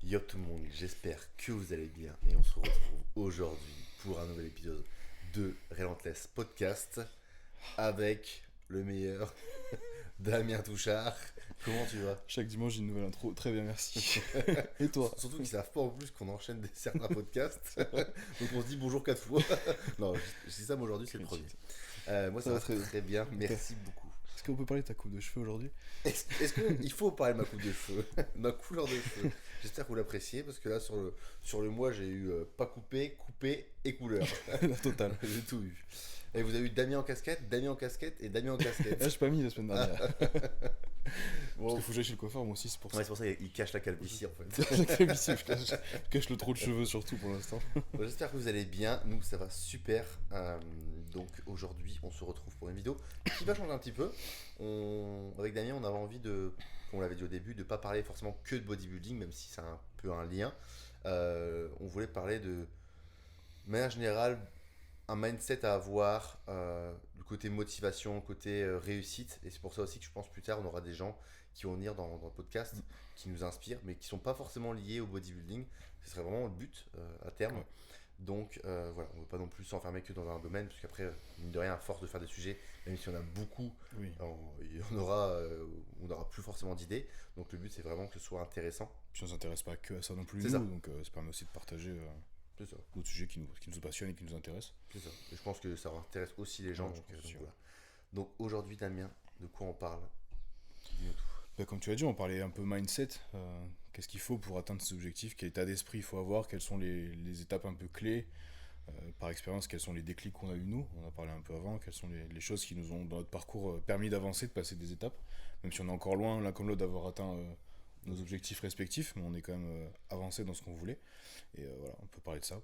Yo tout le monde, j'espère que vous allez bien et on se retrouve aujourd'hui pour un nouvel épisode de Relentless Podcast avec le meilleur Damien Touchard. Comment tu vas? Chaque dimanche, j'ai une nouvelle intro. Très bien, merci. Et toi? Surtout qu'ils savent pas en plus qu'on enchaîne certains podcasts. Donc on se dit bonjour 4 fois. Non, je dis ça, mais aujourd'hui c'est le premier. Moi ça va très bien, merci beaucoup. Est-ce qu'on peut parler de ta coupe de cheveux aujourd'hui? Est-ce qu'il faut parler de ma coupe de cheveux, ma couleur de cheveux? J'espère que vous l'appréciez parce que là sur le mois j'ai eu pas coupé, coupé et couleur. La totale. J'ai tout eu. Et vous avez eu Damien en casquette, Damien en casquette et Damien en casquette. Là, j'ai pas mis la semaine dernière. Bon. Parce qu'il faut que j'aille chez le coiffeur, moi aussi, c'est pour ça. Ouais, c'est pour ça qu'il cache la calvitie en fait. Je cache le trou de cheveux surtout pour l'instant. Bon, j'espère que vous allez bien, nous ça va super. Donc aujourd'hui on se retrouve pour une vidéo qui va changer un petit peu. Avec Damien on avait envie de, comme on l'avait dit au début, de pas parler forcément que de bodybuilding, même si c'est un peu un lien. On voulait parler de manière générale un mindset à avoir, le côté motivation, le côté réussite. Et c'est pour ça aussi que je pense plus tard on aura des gens qui vont venir dans le podcast, qui nous inspirent, mais qui sont pas forcément liés au bodybuilding. Ce serait vraiment le but à terme. Ouais. Donc voilà, on ne veut pas non plus s'enfermer que dans un domaine, parce qu'après, mine de rien, à force de faire des sujets, même si on a beaucoup, Oui. on n'aura plus forcément d'idées. Donc le but c'est vraiment que ce soit intéressant. Puis on s'intéresse pas que à ça non plus, C'est nous, ça. donc ça permet aussi de partager C'est ça. d'autres sujets qui nous passionnent et qui nous intéressent. C'est ça. Et je pense que ça intéresse aussi les gens. Ouais, donc, je pense aussi, voilà. Donc aujourd'hui, Damien, de quoi on parle? Dis-nous tout. Bah, comme tu as dit, on parlait un peu mindset. Qu'est-ce qu'il faut pour atteindre ces objectifs? Quel état d'esprit il faut avoir? Quelles sont les étapes un peu clés? Par expérience, quels sont les déclics qu'on a eu nous? On en a parlé un peu avant. Quelles sont les choses qui nous ont, dans notre parcours, permis d'avancer, de passer des étapes? Même si on est encore loin, l'un comme l'autre, d'avoir atteint nos objectifs respectifs, mais on est quand même avancé dans ce qu'on voulait. Et voilà, on peut parler de ça.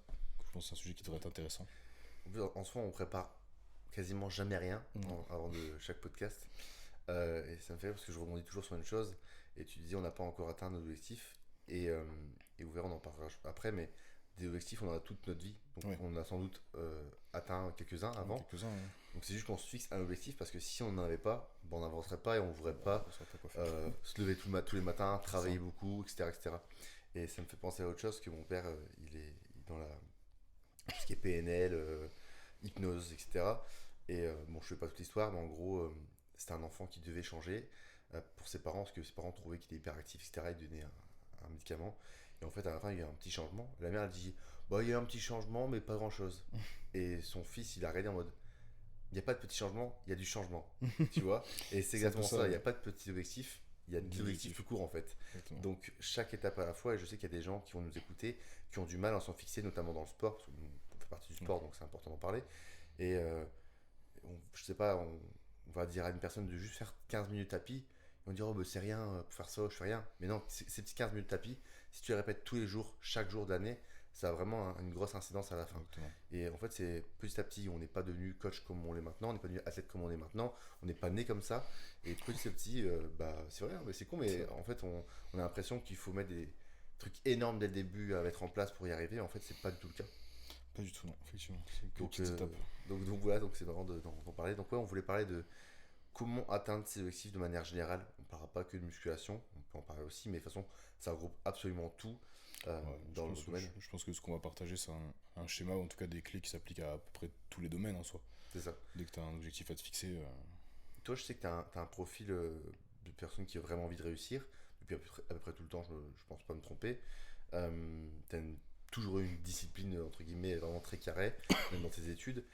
Je pense que c'est un sujet qui devrait être intéressant. En soi, on prépare quasiment jamais rien Non. avant de chaque podcast. Et ça me fait rire parce que je rebondis toujours sur une chose. Et tu disais, on n'a pas encore atteint nos objectifs. Et vous verrez, on en parlera après. Mais des objectifs, on en a toute notre vie. Donc Ouais. on a sans doute atteint quelques-uns avant. Quelques-uns, hein. Donc c'est juste qu'on se fixe un objectif parce que si on n'en avait pas, on n'avancerait pas et on ne voudrait pas On saurait pas quoi faire. se lever tous les matins, travailler ça. beaucoup, etc., etc. Et ça me fait penser à autre chose que mon père, il est dans tout ce qui est PNL, hypnose, etc. Et bon, je ne fais pas toute l'histoire, mais en gros, c'était un enfant qui devait changer pour ses parents, parce que ses parents trouvaient qu'il était hyperactif, etc. Ils donnaient un médicament. Et en fait, à la fin, il y a eu un petit changement. La mère, elle dit, bah, il y a eu un petit changement, mais pas grand-chose. Et son fils, il a regardé en mode, il n'y a pas de petit changement, il y a du changement. Tu vois? Et c'est exactement un peu ça, ça, il n'y a ouais. pas de petits objectifs, il y a des objectifs tout court en fait. Exactement. Donc chaque étape à la fois, et je sais qu'il y a des gens qui vont nous écouter, qui ont du mal à s'en fixer, notamment dans le sport, parce qu'on fait partie du sport, donc c'est important d'en parler. Et je sais pas, on va dire à une personne de juste faire 15 minutes tapis, et on dit, oh, bah, c'est rien, pour faire ça, je fais rien. Mais non, ces petits 15 minutes tapis, si tu les répètes tous les jours, chaque jour de l'année, ça a vraiment une grosse incidence à la fin. Exactement. Et en fait, c'est petit à petit, on n'est pas devenu coach comme on l'est maintenant, on n'est pas devenu athlète comme on est maintenant, on n'est pas né comme ça. Et petit à petit, c'est vrai, mais c'est con, mais en fait, on a l'impression qu'il faut mettre des trucs énormes dès le début à mettre en place pour y arriver. En fait, c'est pas du tout le cas. Pas du tout, non, effectivement. C'est que Donc, petite étape. donc voilà, donc c'est marrant d'en parler. Donc ouais, on voulait parler de comment atteindre ses objectifs de manière générale. On ne parlera pas que de musculation, on peut en parler aussi, mais de toute façon, ça regroupe absolument tout Ouais, dans le domaine. je pense que ce qu'on va partager, c'est un schéma, ou en tout cas des clés qui s'appliquent à peu près tous les domaines en soi. C'est ça. Dès que tu as un objectif à te fixer, Toi, je sais que tu as, un profil de personne qui a vraiment envie de réussir, depuis à peu près tout le temps, je pense pas me tromper. Tu as toujours eu une discipline, entre guillemets, vraiment très carrée, même dans tes études.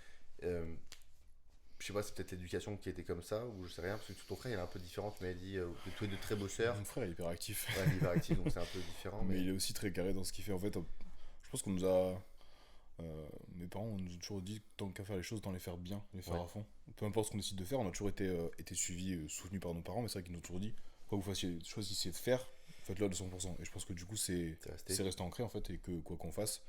Je sais pas, c'est peut-être l'éducation qui était comme ça, ou je sais rien, parce que ton frère il est un peu différent, tu m'avais dit, que toi de très bosseur, mon frère est hyper actif. ouais, il est hyper actif, donc c'est un peu différent. Mais Mais il est aussi très carré dans ce qu'il fait. En fait, je pense qu'on nous a. Mes parents nous ont toujours dit tant qu'à faire les choses, tant les faire bien, les faire Ouais. à fond. Peu importe ce qu'on décide de faire, on a toujours été suivis, soutenus par nos parents, mais c'est vrai qu'ils nous ont toujours dit quoi que vous fassiez, choisissez de faire, faites-le à 200%. Et je pense que du coup, c'est resté ancré en fait, et que quoi qu'on fasse.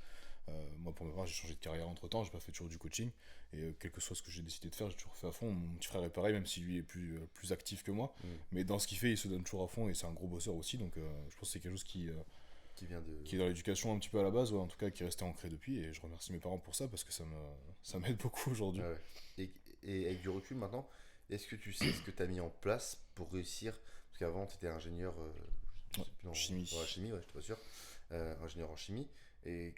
Moi, pour ma part, j'ai changé de carrière entre temps, j'ai pas fait toujours du coaching, et quel que soit ce que j'ai décidé de faire, j'ai toujours fait à fond. Mon petit frère est pareil, même si lui est plus actif que moi, mais dans ce qu'il fait, il se donne toujours à fond, et c'est un gros bosseur aussi, donc je pense que c'est quelque chose qui est dans l'éducation un petit peu à la base, ou en tout cas qui est resté ancré depuis, et je remercie mes parents pour ça, parce que ça m'aide beaucoup aujourd'hui. Ouais, ouais. Et avec du recul maintenant, est-ce que tu sais ce que tu as mis en place pour réussir? Parce qu'avant, tu étais ingénieur, je sais plus chimie. En chimie, ouais, je suis pas sûr. Ingénieur en chimie. Et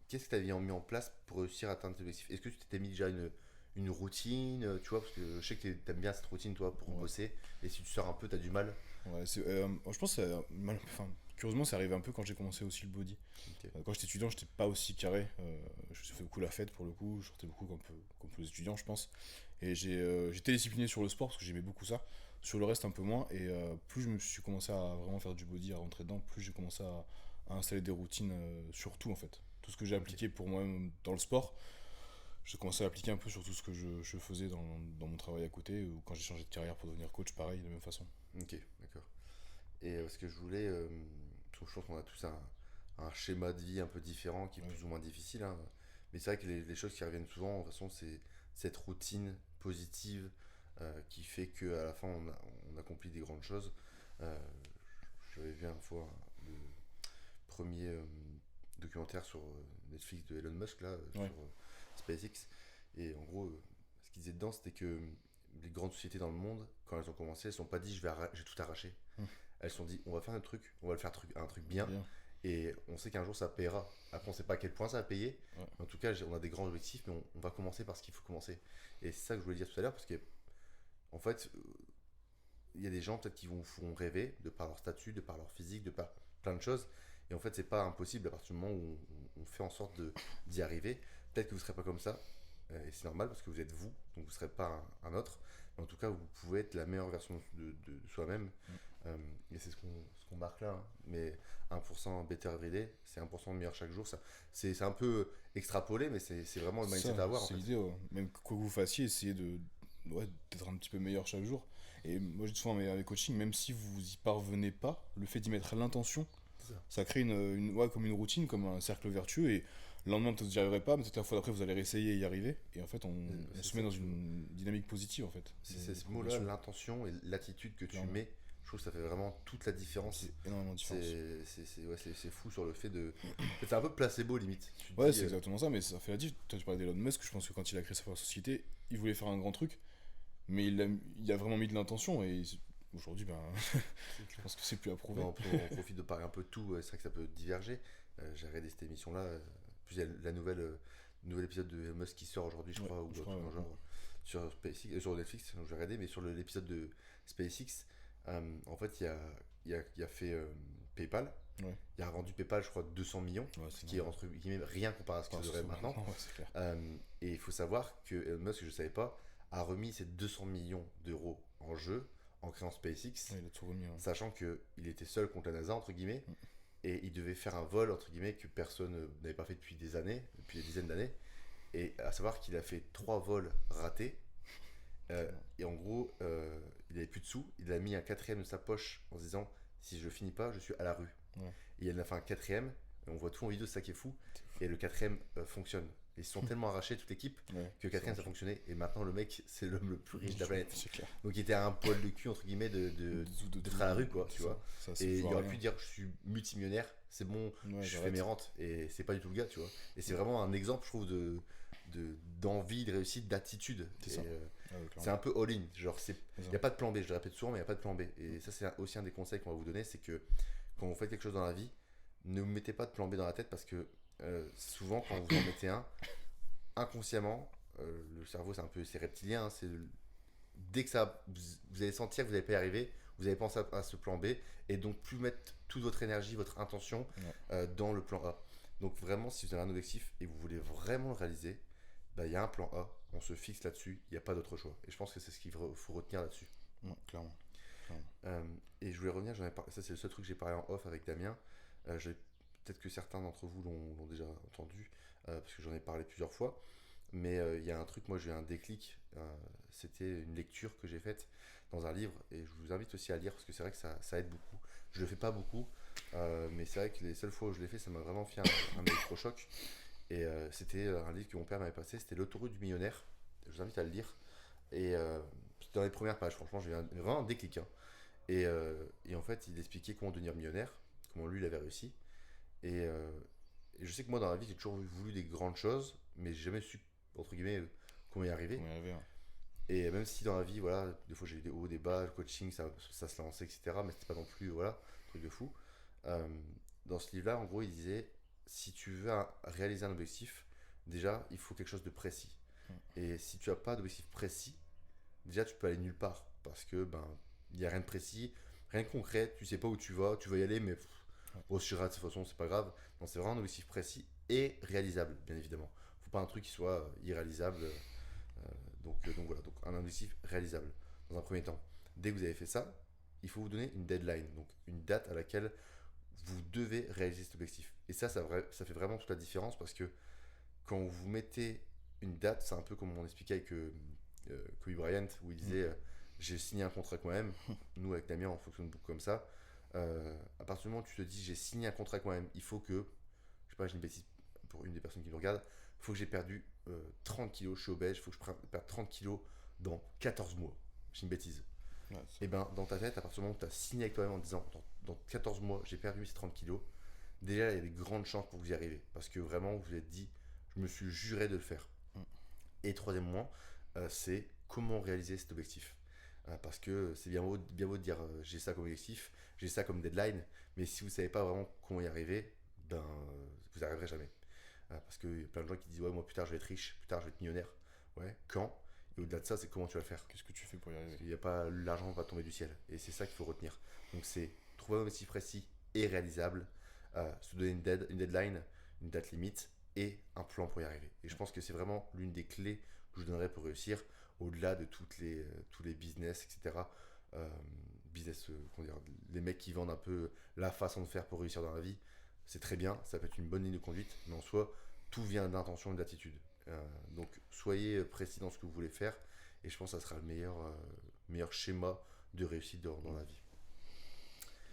qu'est-ce que tu avais mis en place pour réussir à atteindre tes objectifs? Est-ce que tu t'étais mis déjà une routine, tu vois, parce que je sais que t'aimes bien cette routine, toi, pour bosser. Et si tu sors un peu, t'as du mal. Ouais, je pense que enfin, curieusement, c'est arrivé un peu quand j'ai commencé aussi le body. Ok. Quand j'étais étudiant, j'étais pas aussi carré. Je faisais beaucoup la fête pour le coup, je sortais beaucoup comme tous les étudiants, je pense. Et j'étais discipliné sur le sport parce que j'aimais beaucoup ça. Sur le reste, un peu moins. Et plus je me suis commencé à vraiment faire du body, à rentrer dedans, plus j'ai commencé à installer des routines sur tout en fait. Tout ce que j'ai appliqué pour moi dans le sport, j'ai commencé à appliquer un peu sur tout ce que je faisais dans mon travail à côté, ou quand j'ai changé de carrière pour devenir coach, pareil, de la même façon. Ok, d'accord. Et ce que je voulais, parce que je pense qu'on a tous un schéma de vie un peu différent qui est Ouais. plus ou moins difficile, hein. Mais c'est vrai que les choses qui reviennent souvent, de toute façon, c'est cette routine positive qui fait qu'à la fin, on accomplit des grandes choses. Euh, J'avais vu une fois le premier documentaire sur Netflix de Elon Musk, là, Ouais. sur SpaceX. Et en gros, ce qu'il disait dedans, c'était que les grandes sociétés dans le monde, quand elles ont commencé, elles ne se sont pas dit je vais tout arracher. Hum. Elles se sont dit on va faire un truc, on va le faire un truc bien, Bien. et on sait qu'un jour ça payera. Après, on sait pas à quel point ça va payer. Ouais. Mais en tout cas, on a des grands objectifs, mais on va commencer par ce qu'il faut commencer. Et c'est ça que je voulais dire tout à l'heure, parce que en fait, il y a des gens peut-être qui vont rêver de par leur statut, de par leur physique, de par plein de choses. Et en fait, c'est pas impossible à partir du moment où on fait en sorte d'y arriver. Peut-être que vous ne serez pas comme ça, et c'est normal parce que vous êtes vous, donc vous ne serez pas un autre. Mais en tout cas, vous pouvez être la meilleure version de soi-même. Et c'est ce qu'on marque là, hein. Mais 1% better every day, c'est 1% meilleur chaque jour. C'est un peu extrapolé, mais c'est vraiment le mindset à avoir. En C'est fait. l'idée, ouais. Même quoi que vous fassiez, essayez ouais, d'être un petit peu meilleur chaque jour. Et moi, je dis souvent à mes coachings, même si vous y parvenez pas, le fait d'y mettre l'intention, C'est ça. ça crée ouais, comme une routine, comme un cercle vertueux. Et le lendemain, peut-être vous n'y arriverez pas, mais peut-être la fois d'après, vous allez réessayer et y arriver. Et en fait, on se met dans une dynamique positive, en fait. C'est ce mot-là, l'intention et l'attitude que tu Clairement. mets, je trouve que ça fait vraiment toute la différence. C'est énormément de différence. Ouais, c'est fou sur le fait de. C'est un peu placebo limite. Tu te Ouais, dis, c'est exactement ça, mais ça fait la diff. Toi, tu parlais d'Elon Musk, je pense que quand il a créé sa première société, il voulait faire un grand truc, mais il a vraiment mis de l'intention, et aujourd'hui, ben, je pense que c'est plus à prouver. on profite de parler un peu de tout, c'est vrai que ça peut diverger. J'ai regardé cette émission-là, puis il y a la nouvel épisode de Elon Musk qui sort aujourd'hui, je Ouais, crois, ou je un crois, truc dans le ouais. genre, sur SpaceX, sur Netflix, donc j'ai regardé, mais sur l'épisode de SpaceX, en fait, il a fait PayPal. Ouais. Il a vendu PayPal, je crois, 200 millions, Ouais, ce c'est qui est entre guillemets rien comparé à ce qu'ils auraient maintenant. Ouais, c'est clair. Et il faut savoir que Elon Musk, je ne savais pas, a remis ses 200 millions d'euros en jeu en créant SpaceX, Ouais, il a tout remis. Ouais. sachant qu'il était seul contre la NASA, entre guillemets, Mm. et il devait faire un vol, entre guillemets, que personne n'avait pas fait depuis des années, depuis des dizaines d'années. Et à savoir qu'il a fait 3 vols ratés. Et en gros, il avait plus de sous. Il a mis un quatrième de sa poche en se disant si je finis pas, je suis à la rue. Ouais. Et il en a fait un quatrième. Et on voit tout en vidéo, c'est ça qui est fou. Et le quatrième fonctionne. Ils se sont tellement arrachés, toute l'équipe, Ouais, que le quatrième ça fonctionnait. Et maintenant, le mec, c'est l'homme le plus riche de la planète. c'est clair. Donc il était à un poil de cul, entre guillemets, d'être à la rue, quoi, tu vois. C'est Et il toujours aurait rien. pu dire je suis multimillionnaire, c'est bon, Ouais, je fais j'arrête. mes rentes. Et c'est pas du tout le gars, tu vois. Et c'est vraiment un exemple, je trouve, d'envie, de réussite, d'attitude. C'est Et, ça. c'est Clairement. un peu all-in. Genre, il C'est ça. n'y a pas de plan B, je le répète souvent, mais il n'y a pas de plan B. Et ça, c'est aussi un des conseils qu'on va vous donner, c'est que quand vous faites quelque chose dans la vie, ne vous mettez pas de plan B dans la tête parce que souvent, quand vous en mettez un, inconsciemment, le cerveau, c'est reptilien, hein, dès que vous allez sentir que vous n'allez pas y arriver, vous allez penser à ce plan B et donc plus mettre toute votre énergie, votre intention Ouais. dans le plan A. Donc vraiment, si vous avez un objectif et que vous voulez vraiment le réaliser, bah, il y a un plan A, on se fixe là-dessus, il n'y a pas d'autre choix. Et je pense que c'est ce qu'il faut retenir là-dessus. Ouais, clairement. Et je voulais revenir, ça c'est le seul truc que j'ai parlé en off avec Damien. Peut-être que certains d'entre vous l'ont déjà entendu, parce que j'en ai parlé plusieurs fois. Mais il y a un truc, moi j'ai eu un déclic, c'était une lecture que j'ai faite dans un livre, et je vous invite aussi à lire, parce que c'est vrai que ça aide beaucoup. Je le fais pas beaucoup, mais c'est vrai que les seules fois où je l'ai fait, ça m'a vraiment fait un électrochoc. Et c'était un livre que mon père m'avait passé, c'était L'autoroute du millionnaire. Je vous invite à le lire. Et c'était dans les premières pages, franchement, j'ai eu vraiment un déclic, hein. Et en fait, il expliquait comment devenir millionnaire, comment lui il avait réussi. Et je sais que moi dans la vie, j'ai toujours voulu des grandes choses, mais j'ai jamais su, entre guillemets, comment y arriver. On y arrivait, hein. Et même si dans la vie, voilà, des fois j'ai eu des hauts, des bas, le coaching, ça se lançait, etc. Mais c'était pas non plus, voilà, un truc de fou. Euh, dans ce livre-là, en gros, il disait, si tu veux réaliser un objectif, déjà, il faut quelque chose de précis. Et si tu n'as pas d'objectif précis, déjà, tu peux aller nulle part. Parce que, ben, il n'y a rien de précis, rien de concret, tu sais pas où tu vas y aller, mais bon, si tu rates de toute façon, c'est pas grave. Non, c'est vraiment un objectif précis et réalisable, bien évidemment. Faut pas un truc qui soit irréalisable. Donc voilà, donc un objectif réalisable dans un premier temps. Dès que vous avez fait ça, il faut vous donner une deadline, donc une date à laquelle vous devez réaliser cet objectif. Et ça fait vraiment toute la différence parce que quand vous mettez une date, c'est un peu comme on expliquait avec Kobe Bryant, où il disait j'ai signé un contrat avec moi-même. Nous, avec Damien, on fonctionne beaucoup comme ça. À partir du moment où tu te dis j'ai signé un contrat avec moi-même, il faut que, je sais pas, j'ai une bêtise pour une des personnes qui nous regardent, il faut que j'ai perdu 30 kilos, je suis obèse, il faut que je perde 30 kilos dans 14 mois. J'ai une bêtise. Ouais, Et ben dans ta tête, à partir du moment où tu as signé avec toi-même en disant dans 14 mois j'ai perdu ces 30 kilos, déjà il y a des grandes chances pour que vous y arrivez. Parce que vraiment vous vous êtes dit, je me suis juré de le faire. Et troisièmement, c'est comment réaliser cet objectif. Parce que c'est bien beau de dire j'ai ça comme objectif, j'ai ça comme deadline, mais si vous ne savez pas vraiment comment y arriver, ben vous n'y arriverez jamais. Parce qu'il y a plein de gens qui disent ouais moi plus tard je vais être riche, plus tard je vais être millionnaire. Ouais, quand? Et au-delà de ça, c'est comment tu vas le faire. Qu'est-ce que tu fais pour y arriver? Il y a pas l'argent va tomber du ciel. Et c'est ça qu'il faut retenir. Donc c'est trouver un objectif précis et réalisable, se donner une deadline, une date limite et un plan pour y arriver. Et je pense que c'est vraiment l'une des clés que je donnerais pour réussir, au-delà de tous les business, etc. Euh, comment dire, les mecs qui vendent un peu la façon de faire pour réussir dans la vie, c'est très bien, ça peut être une bonne ligne de conduite, mais en soi, tout vient d'intention et d'attitude. Donc soyez précis dans ce que vous voulez faire et je pense que ça sera le meilleur schéma de réussite dans la vie.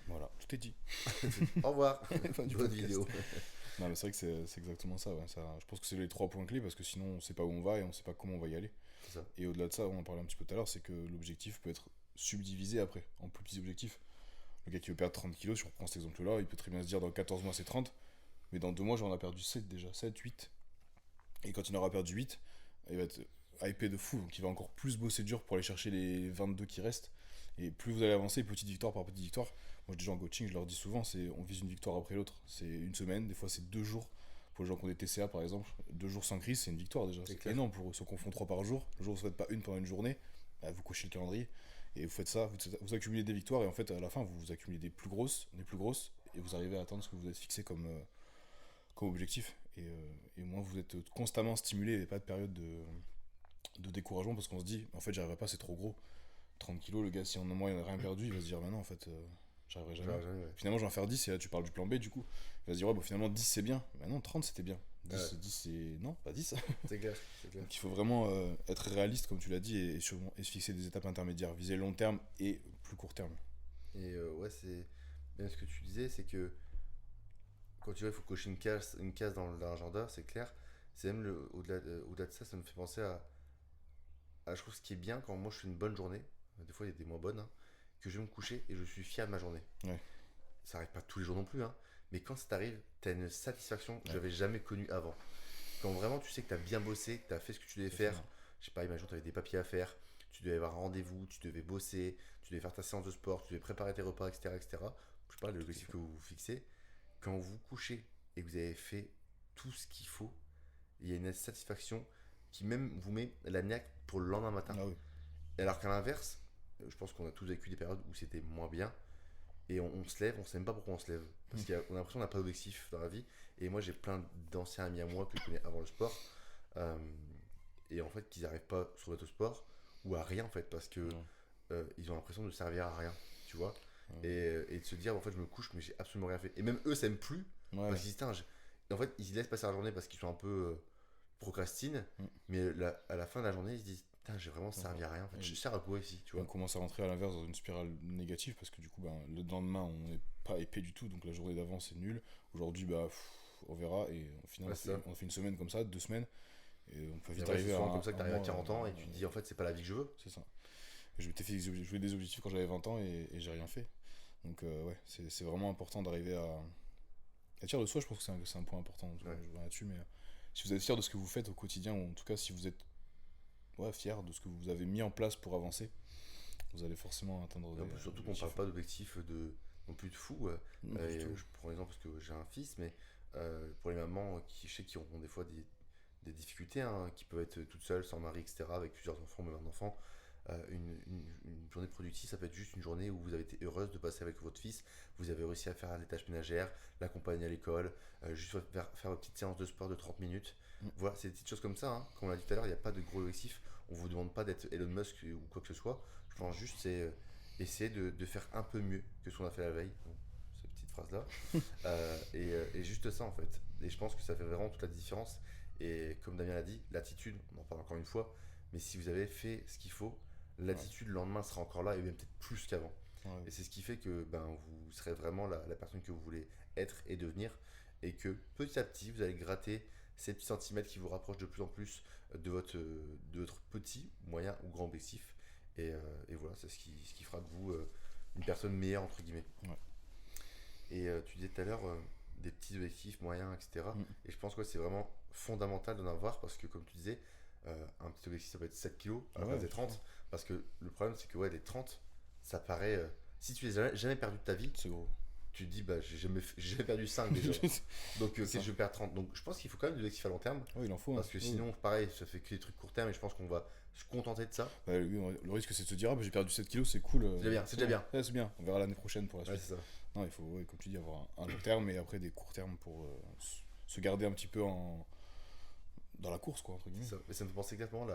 Voilà, tout est dit. Au revoir. Fin du Bonne podcast. vidéo. Non, mais c'est vrai que c'est exactement ça, ouais. Je pense que c'est les 3 points clés parce que sinon on sait pas où on va et on sait pas comment on va y aller. C'est ça. Et au-delà de ça, on en parlait un petit peu tout à l'heure, c'est que l'objectif peut être subdivisé après en plus petits objectifs. Le gars qui veut perdre 30 kilos, si on reprend cet exemple-là, il peut très bien se dire dans 14 mois c'est 30, mais dans 2 mois j'en ai perdu 7 déjà, 7, 8. Et quand il en aura perdu 8, il va être hypé de fou, donc il va encore plus bosser dur pour aller chercher les 22 qui restent. Et plus vous allez avancer, petite victoire par petite victoire. Moi, déjà en coaching, je leur dis souvent, on vise une victoire après l'autre. C'est une semaine, des fois c'est 2 jours. Pour les gens qui ont des TCA par exemple, 2 jours sans crise, c'est une victoire déjà. C'est énorme pour eux. Sauf qu'on font 3 par jour. Le jour où vous ne faites pas une pendant une journée, bah, vous cochez le calendrier. Et vous faites ça, vous accumulez des victoires. Et en fait, à la fin, vous accumulez des plus grosses. Et vous arrivez à atteindre ce que vous êtes fixé comme objectif. Et moins vous êtes constamment stimulé et pas de période de découragement parce qu'on se dit, en fait, j'arriverai pas, c'est trop gros. 30 kilos, le gars, si en un mois il n'a rien perdu, il va se dire, bah non, en fait, j'arriverai jamais. Ouais. Finalement, je vais en faire 10, et là, tu parles du plan B, du coup. Il va se dire, ouais, bah finalement, 10 c'est bien. Bah non, 30 c'était bien. 10 c'est. Non, pas 10. C'est clair. Donc il faut vraiment être réaliste, comme tu l'as dit, et se fixer des étapes intermédiaires, viser long terme et plus court terme. Et ouais, c'est bien ce que tu disais, c'est que quand tu vois, il faut cocher une case dans l'agenda, c'est clair. C'est même au-delà de ça, ça me fait penser je trouve ce qui est bien quand moi je fais une bonne journée, des fois il y a des moins bonnes, hein, que je vais me coucher et je suis fier de ma journée. Ouais. Ça arrive pas tous les jours non plus, hein, mais quand ça t'arrive, t'as une satisfaction que Ouais. j'avais jamais connue avant. Quand vraiment tu sais que t'as bien bossé, que t'as fait ce que tu devais faire, je sais pas, imagine t'avais des papiers à faire, tu devais avoir un rendez-vous, tu devais bosser, tu devais faire ta séance de sport, tu devais préparer tes repas, etc. etc. Je sais pas, l'objectif que vous vous fixez, quand vous vous couchez et que vous avez fait tout ce qu'il faut, il y a une satisfaction qui même vous met la niaque pour le lendemain matin. Ah oui. Alors qu'à l'inverse, je pense qu'on a tous vécu des périodes où c'était moins bien et on se lève, on sait même pas pourquoi on se lève. Parce qu'on a l'impression qu'on n'a pas d'objectif dans la vie. Et moi, j'ai plein d'anciens amis à moi que je connais avant le sport. Et en fait, qu'ils n'arrivent pas sur l'autosport ou à rien en fait, parce que ils ont l'impression de servir à rien, tu vois. Et de se dire, en fait, je me couche, mais j'ai absolument rien fait. Et même eux, ça m'aime plus. Ouais. Parce qu'ils disent, en fait, ils laissent passer la journée parce qu'ils sont un peu procrastinent. Mais à la fin de la journée, ils se disent, putain, j'ai vraiment servi à rien. En fait, je sers à quoi ici, tu vois. On commence à rentrer à l'inverse dans une spirale négative parce que du coup, le lendemain, on n'est pas épais du tout, donc la journée d'avant, c'est nul. Aujourd'hui, on verra. Et au final, on fait une semaine comme ça, 2 semaines. Et on peut vite arriver à. C'est comme ça que tu arrives à 40 ans et tu te dis, en fait, c'est pas la vie que je veux. C'est ça. Je voulais des objectifs quand j'avais 20 ans et j'ai rien fait. Donc, ouais, c'est vraiment important d'arriver à. Être fier de soi, je pense que c'est un point important. Je vois là-dessus, mais si vous êtes fier de ce que vous faites au quotidien, ou en tout cas, si vous êtes fier de ce que vous avez mis en place pour avancer, vous allez forcément atteindre surtout qu'on parle pas d'objectifs non plus de fou. Je prends l'exemple parce que j'ai un fils, mais pour les mamans je sais qui ont des fois des difficultés, hein, qui peuvent être toutes seules, sans mari, etc., avec plusieurs enfants, même un enfant. Une journée productive, ça peut être juste une journée où vous avez été heureuse de passer avec votre fils, vous avez réussi à faire les tâches ménagères, l'accompagner à l'école, juste faire une petite séance de sport de 30 minutes. Voilà, c'est des petites choses comme ça, hein. Comme on l'a dit tout à l'heure, il n'y a pas de gros objectifs, on vous demande pas d'être Elon Musk ou quoi que ce soit. Je pense juste c'est essayer de faire un peu mieux que ce qu'on a fait la veille. Bon, cette petite phrase là. Et juste ça en fait. Et je pense que ça fait vraiment toute la différence. Et comme Damien l'a dit, l'attitude, on en parle encore une fois, mais si vous avez fait ce qu'il faut, l'attitude le lendemain sera encore là et même peut-être plus qu'avant. Ouais. Et c'est ce qui fait que vous serez vraiment la personne que vous voulez être et devenir, et que petit à petit vous allez gratter ces petits centimètres qui vous rapprochent de plus en plus de votre petit, moyen ou grand objectif. Et voilà, c'est ce qui fera de vous une personne meilleure entre guillemets. Ouais. Et tu disais tout à l'heure des petits objectifs, moyens, etc. Et je pense que c'est vraiment fondamental d'en avoir, parce que comme tu disais, un petit objectif ça peut être 7 kilos à la place des 30. Parce que le problème c'est que les 30, ça paraît... si tu les as jamais perdu de ta vie, c'est gros. Tu te dis, j'ai jamais perdu 5 déjà. Donc je vais perdre 30. Donc je pense qu'il faut quand même des objectifs à long terme. Oui, il en faut. Parce que sinon, pareil, ça fait que des trucs court terme, et je pense qu'on va se contenter de ça. Le risque c'est de se dire, j'ai perdu 7 kilos, c'est cool. C'est déjà bien. Ouais, c'est bien. On verra l'année prochaine pour la suite. C'est ça. Non, il faut, comme tu dis, avoir un long terme et après des courts termes pour se garder un petit peu dans la course, quoi, entre guillemets. Ça. Mais ça me fait penser exactement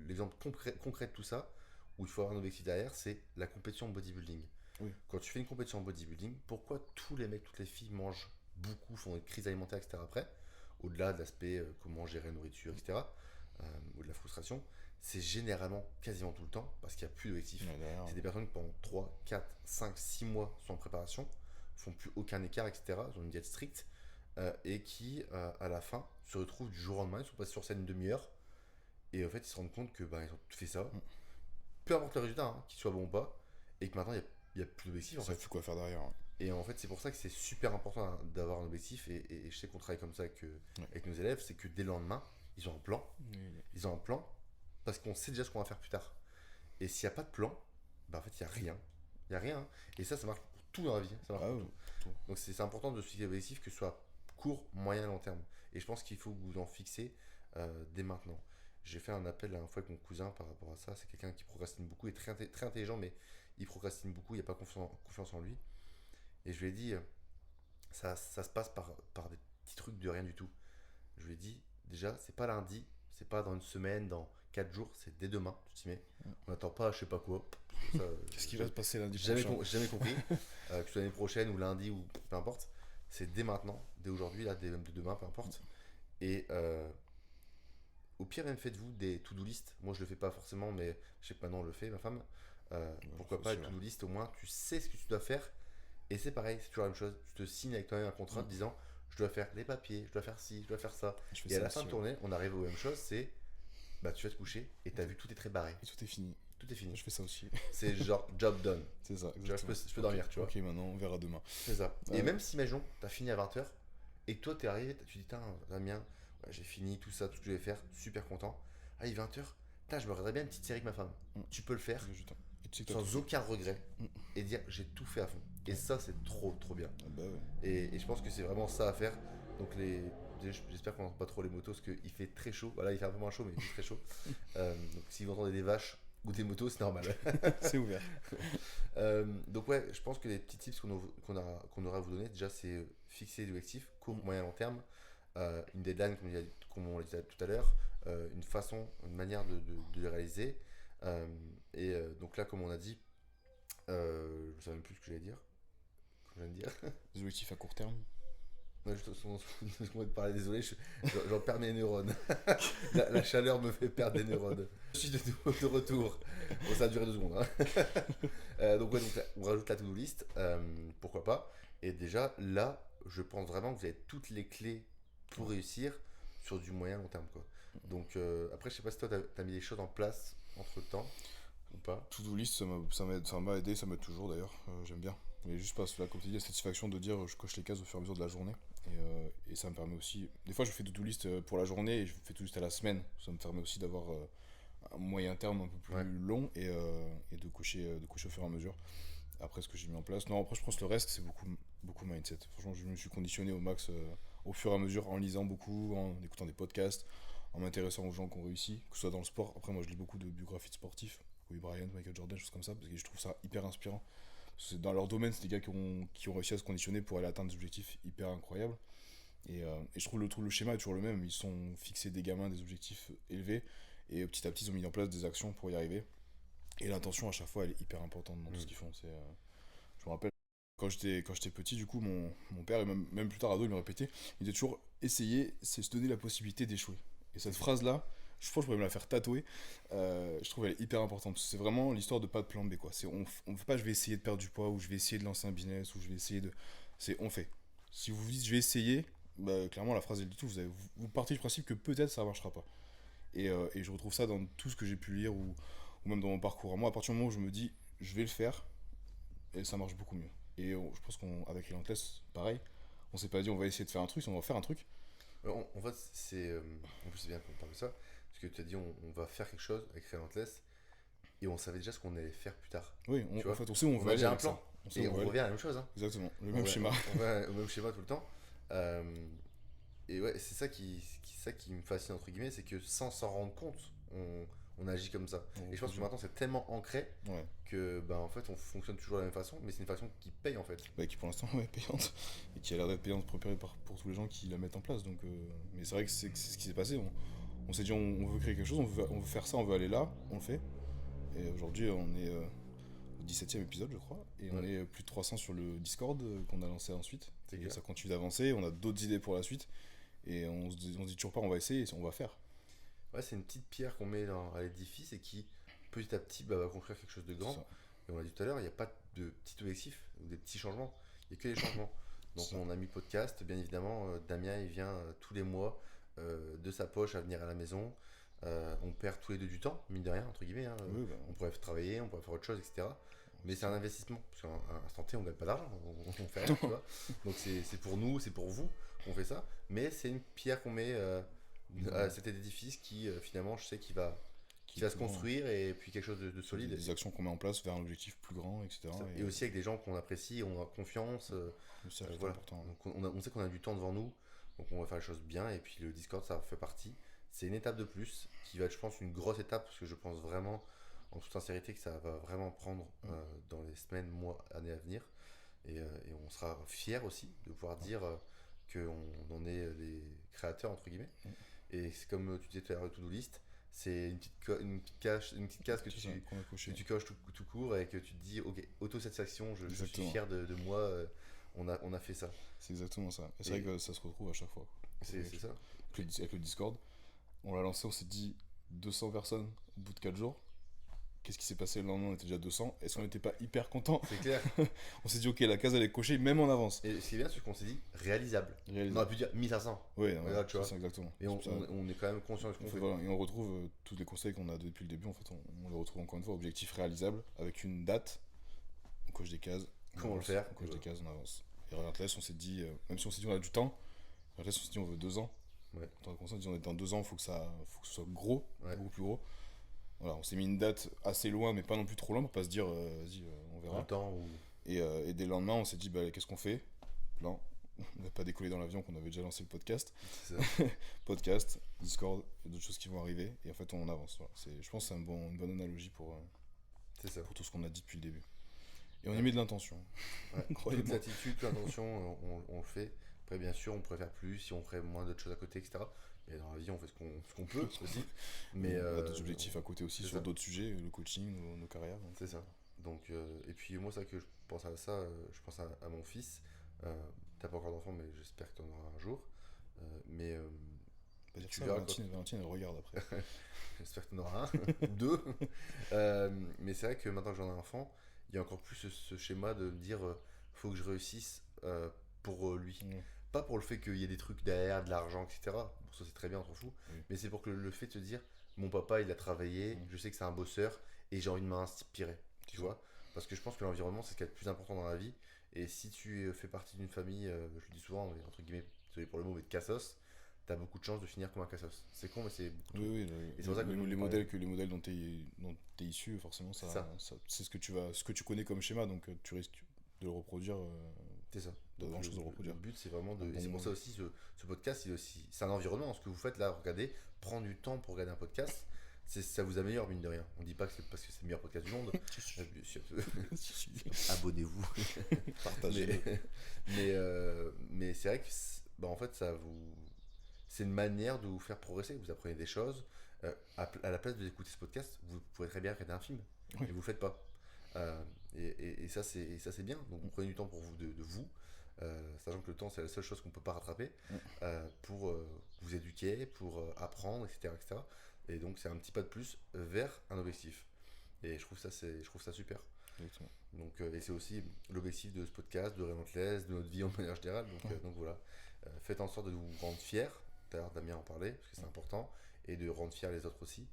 l'exemple concret de tout ça, où il faut avoir un objectif derrière, c'est la compétition en bodybuilding. Oui. Quand tu fais une compétition en bodybuilding, pourquoi tous les mecs, toutes les filles mangent beaucoup, font des crises alimentaires, etc. après, au-delà de l'aspect comment gérer la nourriture, etc., ou de la frustration, c'est généralement quasiment tout le temps parce qu'il n'y a plus d'objectif. C'est des personnes qui pendant 3, 4, 5, 6 mois sont en préparation, font plus aucun écart, etc., ils ont une diète stricte, et qui, à la fin, se retrouvent du jour au lendemain, ils sont passés sur scène une demi-heure, et en fait, ils se rendent compte que ils ont fait ça, peu importe le résultat, hein, qu'il soit bon ou pas, et que maintenant, il n'y a plus d'objectif. Ça fait quoi faire derrière. Hein. Et en fait, c'est pour ça que c'est super important d'avoir un objectif, et je sais qu'on travaille comme ça avec nos élèves, c'est que dès le lendemain, ils ont un plan. Ils ont un plan parce qu'on sait déjà ce qu'on va faire plus tard. Et s'il n'y a pas de plan, en fait, il n'y a rien. Il n'y a rien. Et ça marche pour tout dans la vie. Ça marche pour tout. Donc c'est important de se fixer des objectifs, que ce soit court, moyen, long terme. Et je pense qu'il faut que vous en fixez dès maintenant. J'ai fait un appel la dernière fois avec mon cousin par rapport à ça. C'est quelqu'un qui procrastine beaucoup, et très, très intelligent, mais il procrastine beaucoup, il n'a pas confiance en lui. Et je lui ai dit, ça se passe par des petits trucs de rien du tout. Je lui ai dit, déjà, c'est pas lundi, c'est pas dans une semaine, dans 4 jours, c'est dès demain, tu t'y mets. On n'attend pas je sais pas quoi. Qu'est-ce qui va se passer lundi prochain ? J'ai jamais compris. Que ce soit l'année prochaine ou lundi ou peu importe. C'est dès maintenant, dès aujourd'hui, là, même de demain, peu importe. Et au pire, même faites-vous des to-do list. Moi, je le fais pas forcément, mais je sais que maintenant on le fait, ma femme. Pourquoi pas, une to-do list, au moins, tu sais ce que tu dois faire. Et c'est pareil, c'est toujours la même chose. Tu te signes avec toi-même un contrat te disant, je dois faire les papiers, je dois faire ci, je dois faire ça. Et à la fin de tournée, on arrive aux mêmes choses, c'est tu vas te coucher et t'as vu, tout est très barré. Et tout est fini. Tout est fini. Je fais ça aussi. C'est genre job done. C'est ça. Je peux dormir, tu vois. Ok, maintenant on verra demain. C'est ça. Et même si, imaginons, t'as fini à 20h et que toi t'es arrivé, tu dis, Damien, j'ai fini tout ça, tout ce que je vais faire, super content. Allez, 20h, je me regarderais bien une petite série avec ma femme. Tu peux le faire sans aucun regret et dire, j'ai tout fait à fond. Et ça, c'est trop bien. Et je pense que c'est vraiment ça à faire. Donc j'espère qu'on n'entend pas trop les motos, parce qu'il fait très chaud. Voilà, il fait un peu moins chaud, mais il fait très chaud. Donc si vous entendez des vaches ou des motos, c'est normal. C'est ouvert. Donc je pense que les petits tips qu'on aura à vous donner, déjà, c'est fixer des objectifs court, moyen, long terme, une deadline comme on l'a dit tout à l'heure, une manière de les réaliser. Donc là, comme on a dit, je ne sais même plus ce que j'allais dire. Des objectifs à court terme. Ouais, je te parler, désolé, j'en perds mes neurones. la chaleur me fait perdre des neurones. Je suis de retour. Bon, ça a duré 2 secondes. Hein. Donc là, on rajoute la to-do list, pourquoi pas. Et déjà, là, je pense vraiment que vous avez toutes les clés pour réussir sur du moyen long terme, quoi. Donc après, je sais pas si toi, t'as mis des choses en place entre-temps ou pas. To-do list, ça m'a aidé, ça m'aide toujours d'ailleurs, j'aime bien. Mais juste parce que là, comme tu dis, la satisfaction de dire je coche les cases au fur et à mesure de la journée. Et ça me permet aussi. Des fois, je fais to-do list pour la journée et je fais to-do list à la semaine. Ça me permet aussi d'avoir un moyen terme un peu plus long et de cocher au fur et à mesure. Après, ce que j'ai mis en place. Non, après, je pense que le reste, c'est beaucoup mindset. Franchement, je me suis conditionné au max au fur et à mesure, en lisant beaucoup, en écoutant des podcasts, en m'intéressant aux gens qui ont réussi, que ce soit dans le sport. Après, moi, je lis beaucoup de biographies de sportifs. Kobe Bryant, Michael Jordan, choses comme ça, parce que je trouve ça hyper inspirant. Parce que dans leur domaine, c'est des gars qui ont réussi à se conditionner pour aller atteindre des objectifs hyper incroyables. Et je trouve le schéma est toujours le même. Ils sont fixés des gamins des objectifs élevés, et petit à petit, ils ont mis en place des actions pour y arriver. Et l'intention, à chaque fois, elle est hyper importante dans tout ce qu'ils font. Je me rappelle, quand j'étais petit, du coup, mon père, et même plus tard ado, il me répétait, il disait toujours essayer, c'est se donner la possibilité d'échouer. Et cette phrase-là, je pense que je pourrais me la faire tatouer. Je trouve elle est hyper importante. C'est vraiment l'histoire de pas de plan B, quoi. On ne fait pas je vais essayer de perdre du poids, ou je vais essayer de lancer un business, ou je vais essayer de. C'est on fait. Si vous vous dites je vais essayer, bah, clairement la phrase est du tout. Vous partez du principe que peut-être ça ne marchera pas. Et je retrouve ça dans tout ce que j'ai pu lire, ou même dans mon parcours. Moi, à partir du moment où je me dis je vais le faire, et ça marche beaucoup mieux. Je pense qu'avec Relentless, pareil, on s'est pas dit on va essayer de faire un truc, on va faire un truc. En fait, en plus, c'est bien qu'on parle de ça, parce que tu as dit on va faire quelque chose avec Relentless, et on savait déjà ce qu'on allait faire plus tard. Oui, Tu en vois, fait, on sait où on on veut a aller déjà un avec ça. plan, On sait et où on on veut aller. revient à la même chose. Hein. Exactement, le On même va, schéma. on va au même schéma tout le temps. Et ouais, c'est ça qui me fascine, entre guillemets, c'est que sans s'en rendre compte, on agit comme ça. Et je pense que maintenant, c'est tellement ancré Ouais. que, bah, en fait, on fonctionne toujours de la même façon, mais c'est une façon qui paye, en fait. Bah, qui pour l'instant est payante, et qui a l'air d'être payante pour tous les gens qui la mettent en place. Donc, mais c'est vrai que c'est ce qui s'est passé. On s'est dit on veut créer quelque chose, on veut faire ça, on veut aller là, on le fait. Et aujourd'hui, on est au 17e épisode, je crois, et on Ouais. est plus de 300 sur le Discord qu'on a lancé ensuite. C'est Et clair. ça continue d'avancer, on a d'autres idées pour la suite, et on se dit toujours pas on va essayer, on va faire. Ouais, c'est une petite pierre qu'on met à l'édifice et qui, petit à petit, bah, va construire quelque chose de C'est grand. ça. Et on l'a dit tout à l'heure, il n'y a pas de petits objectifs ou des petits changements. Il n'y a que des changements. Donc C'est ça. on a mis le podcast, bien évidemment. Damien, il vient tous les mois de sa poche à venir à la maison. On perd tous les deux du temps, mine de rien, entre guillemets. Hein. Oui, bah, On pourrait travailler, on pourrait faire autre chose, etc. Mais c'est c'est un ça. investissement. Parce qu'à un instant T, on ne gagne pas d'argent. On fait rien, tu vois. Donc c'est pour nous, c'est pour vous qu'on fait ça. Mais c'est une pierre qu'on met à cet édifice qui, finalement, je sais Qui qui est va se plus grand, hein. construire et puis quelque chose de solide. Des actions qu'on met en place vers un objectif plus grand, etc. Et aussi avec des gens qu'on apprécie, on a confiance. Le cercle est Voilà. important. Donc on sait qu'on a du temps devant nous, donc on va faire les choses bien. Et puis le Discord, ça en fait partie. C'est une étape de plus qui va être, je pense, une grosse étape parce que je pense vraiment, en toute sincérité, que ça va vraiment prendre dans les semaines, mois, années à venir. Et on sera fiers aussi de pouvoir dire qu'on en est les créateurs, entre guillemets. Et c'est comme tu disais tout à l'heure, le to-do list, c'est une petite case que C'est ça qu'on a coché. que tu coches tout court et que tu te dis, ok, autosatisfaction, je suis Exactement. fier de moi, on a fait ça. C'est exactement ça. Et c'est Et vrai que ça se retrouve à chaque fois. c'est ça. Avec le Discord, on l'a lancé, on s'est dit 200 personnes au bout de 4 jours. Qu'est-ce qui s'est passé le lendemain? On était déjà 200. Est-ce qu'on n'était pas hyper content? C'est clair. On s'est dit, ok, la case elle est cochée, même en avance. Et ce qui est bien, c'est qu'on s'est dit réalisable. On Réalisable. aurait pu dire 1500. Ouais, Voilà, tu vois. c'est exactement. Et on, C'est pour ça. on est quand même conscient de ce qu'on En fait, fait. voilà, et on retrouve tous les conseils qu'on a depuis le début. En fait, on les retrouve encore une fois. Objectif réalisable, avec une date. On coche des cases. Comment le avance, faire. On coche des cases, on avance. Et Relentless, on s'est dit, même si on s'est dit on a du temps, Relentless, on s'est dit on veut 2 ans. Ouais. En tant que conseil, on dit dans 2 ans, il faut que ce soit gros, Ouais. beaucoup plus gros. Voilà, on s'est mis une date assez loin, mais pas non plus trop loin pour pas se dire, vas-y, on En verra. même temps où. Et dès le lendemain, on s'est dit, bah, qu'est-ce qu'on fait? Plan. On n'a pas décollé dans l'avion qu'on avait déjà lancé le podcast. C'est ça. Podcast, Discord, il y a d'autres choses qui vont arriver. Et en fait, on avance. Voilà. Je pense que c'est une bonne analogie C'est ça. pour tout ce qu'on a dit depuis le début. Et on y Ouais. met de l'intention. Ouais. Toute Croyez-moi. l'attitude, toute l'intention, on le fait. Après, bien sûr, on pourrait faire plus si on ferait moins d'autres choses à côté, etc. Mais dans la vie, on fait ce qu'on peut aussi. Mais on a d'autres objectifs à côté aussi c'est sur ça. d'autres sujets, le coaching, nos carrières. Donc, C'est ça. Donc, et puis moi, c'est vrai que je pense à ça, je pense à mon fils. T'as pas encore d'enfant, mais j'espère que t'en auras un jour. Mais pas dire tu ça, verras Valentine, elle regarde après. j'espère que t'en auras un, deux. Mais c'est vrai que maintenant que j'en ai un enfant, il y a encore plus ce schéma de me dire faut que je réussisse pour lui. Ouais. Pas pour le fait qu'il y ait des trucs derrière, de l'argent, etc. Pour ça, c'est très bien, on s'en fout. Oui. Mais c'est pour que le fait de se dire mon papa, il a travaillé, je sais que c'est un bosseur et j'ai envie de m'inspirer. Tu C'est vois? Parce que je pense que l'environnement, c'est ce qu'il y a de plus important dans la vie. Et si tu fais partie d'une famille, je le dis souvent, mais entre guillemets, désolé pour le mot, mais de cassos, t'as beaucoup de chances de finir comme un cassos. C'est con, mais c'est beaucoup Oui, oui, et c'est pour ça que les modèles dont t'es issu, forcément, c'est ce que tu connais comme schéma, donc tu risques de le reproduire. C'est ça. De Donc, grand chose de reproduire. le but, c'est vraiment de. Et c'est pour ça aussi, ce podcast, c'est un environnement. Ce que vous faites là, regardez, prendre du temps pour regarder un podcast, ça vous améliore, mine de rien. On dit pas que c'est parce que c'est le meilleur podcast du monde. Abonnez-vous. Partagez. Mais c'est vrai que en fait, c'est une manière de vous faire progresser. Vous apprenez des choses. À la place d'écouter ce podcast, vous pourrez très bien regarder un film. Oui. Et vous le faites pas. Et ça, c'est bien. Donc, vous prenez du temps pour vous, de vous. Sachant que le temps, c'est la seule chose qu'on peut pas rattraper. Pour vous éduquer, pour apprendre, etc., etc. Et donc, c'est un petit pas de plus vers un objectif. Et je trouve ça super. Exactement. Donc, et c'est aussi l'objectif de ce podcast, de Relentless, de notre vie en manière générale. Donc voilà. Faites en sorte de vous rendre fiers. D'ailleurs, Damien en parlait, parce que c'est important. Et de rendre fiers les autres aussi.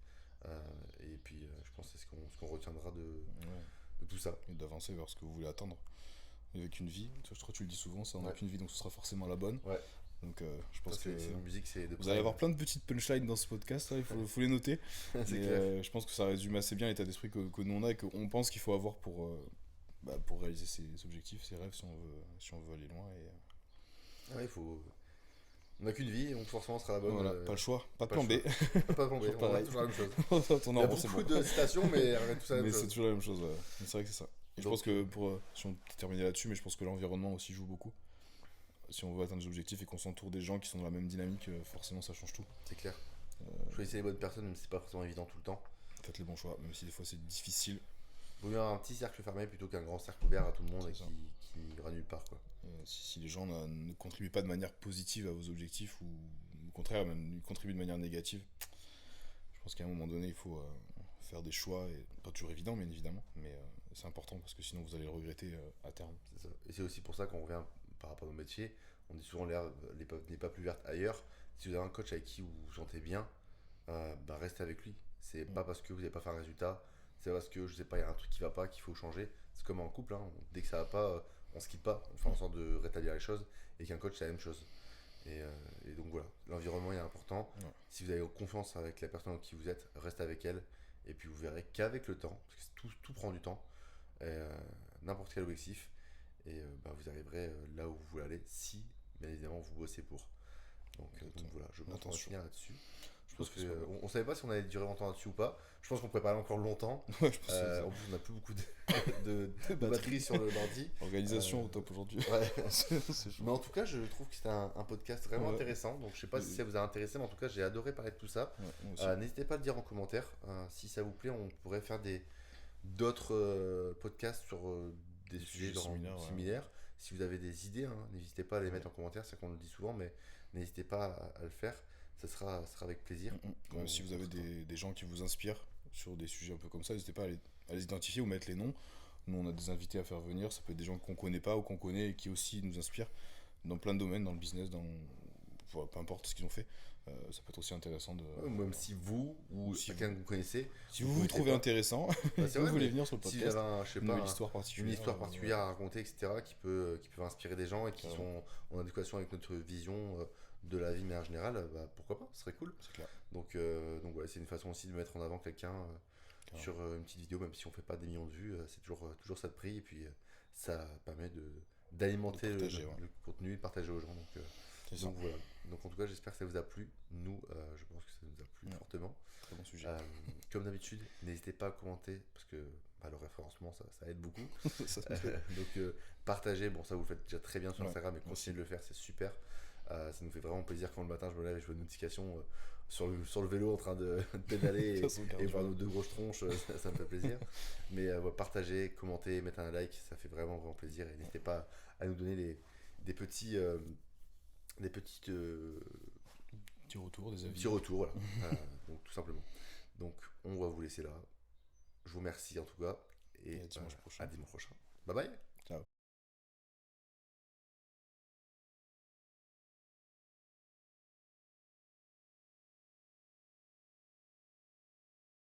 Et puis, je pense que c'est ce qu'on retiendra de tout ça. Et d'avancer vers ce que vous voulez atteindre. Avec une vie, je crois que tu le dis souvent, ça n'a qu'une vie, donc ce sera forcément la bonne. Ouais. Donc je pense que c'est une musique, vous allez avoir plein de petites punchlines dans ce podcast, là, il faut les noter. Je pense que ça résume assez bien l'état d'esprit que nous on a et qu'on pense qu'il faut avoir pour réaliser ses objectifs, ses rêves, si on veut aller loin. Ouais, il faut... On n'a qu'une vie, donc forcément ce sera la bonne. Voilà, pas le choix, pas de plan B. Pas de plan B, on va toujours la même chose. Il y a beaucoup de citations, mais on tout ça la même chose. Mais c'est toujours la même chose, ouais. C'est vrai que c'est ça. Et je pense que si on terminait là-dessus, mais je pense que l'environnement aussi joue beaucoup. Si on veut atteindre des objectifs et qu'on s'entoure des gens qui sont dans la même dynamique, forcément ça change tout. C'est clair. Choisissez les bonnes personnes, même si c'est pas forcément évident tout le temps. Faites les bons choix, même si des fois c'est difficile. Vaut mieux avoir un petit cercle fermé plutôt qu'un grand cercle ouvert à tout le monde et qui n'ira nulle part, quoi. Si les gens ne contribuent pas de manière positive à vos objectifs ou au contraire même contribuent de manière négative, je pense qu'à un moment donné il faut faire des choix, et pas toujours évident bien évidemment, mais c'est important parce que sinon vous allez le regretter à terme. C'est ça. Et c'est aussi pour ça qu'on revient par rapport à nos métiers, on dit souvent l'herbe n'est pas plus verte ailleurs. Si vous avez un coach avec qui vous vous sentez bien, restez avec lui. C'est pas parce que vous n'avez pas fait un résultat, c'est parce que je sais pas, il y a un truc qui va pas, qu'il faut changer. C'est comme en couple, hein. Dès que ça va pas, on se quitte pas, on fait en sorte de rétablir les choses, et qu'un coach c'est la même chose. Et donc voilà, l'environnement est important. Si vous avez confiance avec la personne avec qui vous êtes, restez avec elle, et puis vous verrez qu'avec le temps, parce que tout prend du temps, n'importe quel objectif, et vous arriverez là où vous voulez aller, si bien évidemment vous bossez pour. Donc voilà, je pense qu'on va finir là-dessus. On savait pas si on allait durer longtemps là-dessus ou pas. Je pense qu'on pourrait parler encore longtemps. Ouais, je pense en plus, on n'a plus beaucoup de batterie sur l'ordi. Organisation au top aujourd'hui. Ouais. Mais en tout cas, je trouve que c'était un podcast vraiment intéressant. Donc, je sais pas si ça vous a intéressé, mais en tout cas, j'ai adoré parler de tout ça. N'hésitez pas à le dire en commentaire. Si ça vous plaît, on pourrait faire d'autres podcasts sur des sujets similaires. Si vous avez des idées, n'hésitez pas à les mettre en commentaire. C'est qu'on le dit souvent, mais n'hésitez pas à le faire. Ça sera avec plaisir. Si vous avez des gens qui vous inspirent sur des sujets un peu comme ça, n'hésitez pas à les identifier ou mettre les noms. Nous, on a des invités à faire venir. Ça peut être des gens qu'on connaît pas ou qu'on connaît et qui aussi nous inspirent dans plein de domaines, dans le business, peu importe ce qu'ils ont fait. Ça peut être aussi intéressant de... Même si vous ou quelqu'un que vous connaissez... Si vous trouvez intéressant, si vous voulez venir sur le podcast, une histoire particulière à raconter, etc., qui peut inspirer des gens et qui sont en adéquation avec notre vision de la vie, mais en général, pourquoi pas, ce serait cool. C'est clair. Donc voilà, c'est une façon aussi de mettre en avant quelqu'un sur une petite vidéo, même si on fait pas des millions de vues, c'est toujours ça de prix, et puis ça permet d'alimenter le contenu et de partager aux gens. Donc voilà. Donc en tout cas, j'espère que ça vous a plu. Nous, je pense que ça nous a plu fortement. Très bon sujet. Comme d'habitude, n'hésitez pas à commenter, parce que le référencement, ça aide beaucoup. Donc partagez, ça vous le faites déjà très bien sur Instagram, mais continuez de le faire, c'est super. Ça nous fait vraiment plaisir quand le matin je me lève et je vois une notification sur le vélo en train de pédaler et voir nos deux grosses tronches, ça me fait plaisir. Mais partagez, commentez, mettez un like, ça fait vraiment plaisir, et n'hésitez pas à nous donner des petits retours, des avis. Petits retours, voilà. Donc tout simplement. Donc on va vous laisser là. Je vous remercie en tout cas, et à dimanche prochain. Bye bye.